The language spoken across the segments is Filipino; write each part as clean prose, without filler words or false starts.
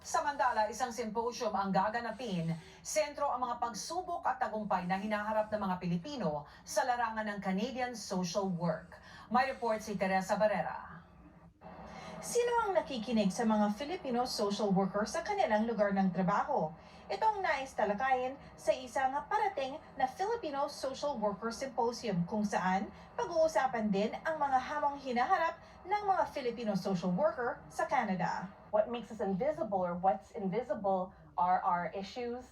Samantala, isang symposium ang gaganapin, sentro ang mga pagsubok at tagumpay na hinaharap ng mga Pilipino sa larangan ng Canadian social work. May report si Teresa Barrera. Sino ang nakikinig sa mga Filipino social workers sa kanilang lugar ng trabaho? Itong nais talakayin sa isang parating na Filipino Social Worker Symposium kung saan pag-uusapan din ang mga hamong hinaharap ng mga Filipino social worker sa Canada. What makes us invisible, or what's invisible, are our issues,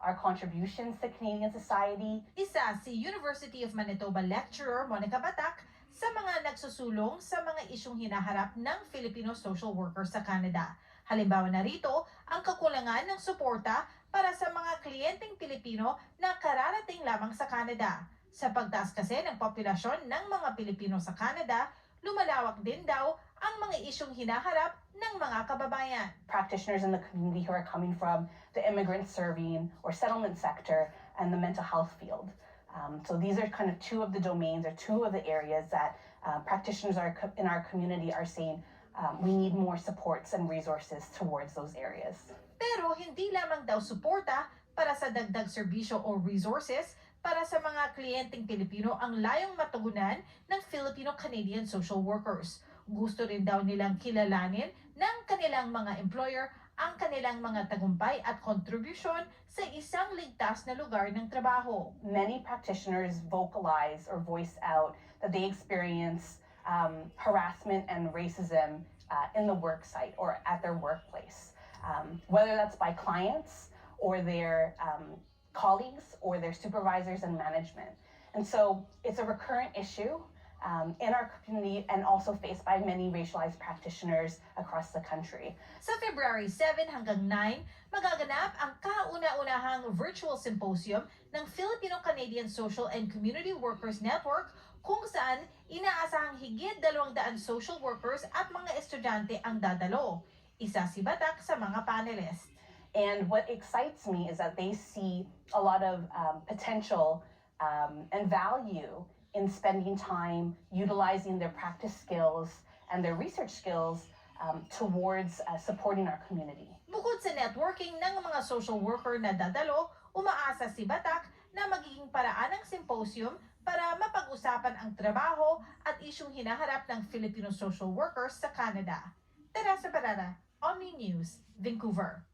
our contributions to Canadian society. Isa si University of Manitoba lecturer Monica Batak sa mga nagsusulong sa mga isyong hinaharap ng Filipino social workers sa Canada. Halimbawa na rito, ang kakulangan ng suporta para sa mga kliyenteng Pilipino na kararating lamang sa Canada. Sa pagtaas kasi ng populasyon ng mga Pilipino sa Canada, lumalawak din daw ang mga isyong hinaharap ng mga kababayan. Practitioners in the community who are coming from the immigrant serving or settlement sector and the mental health field. So these are kind of two of the domains or two of the areas that practitioners in our community are saying we need more supports and resources towards those areas. Pero hindi lamang daw suporta para sa dagdag serbisyo o resources para sa mga kliyenteng Pilipino ang layong matugunan ng Filipino-Canadian social workers. Gusto rin daw nilang kilalanin ng kanilang mga employer ang kanilang mga tagumpay at kontribusyon sa isang ligtas na lugar ng trabaho. Many practitioners vocalize or voice out that they experience harassment and racism in the work site or at their workplace, whether that's by clients or their colleagues or their supervisors and management. And so it's a recurrent issue in our community and also faced by many racialized practitioners across the country. Sa February 7 hanggang 9, magaganap ang kauna-unahang virtual symposium ng Filipino-Canadian Social and Community Workers Network kung saan inaasahang higit 200 social workers at mga estudyante ang dadalo. Isa si Batak sa mga panelists. And what excites me is that they see a lot of potential and value in spending time utilizing their practice skills and their research skills towards supporting our community. Bukod sa networking ng mga social worker na dadalo, umaasa si Batak na magiging paraan ng symposium para mapag-usapan ang trabaho at isyong hinaharap ng Filipino social workers sa Canada. Teresa Barrera, Omni News, Vancouver.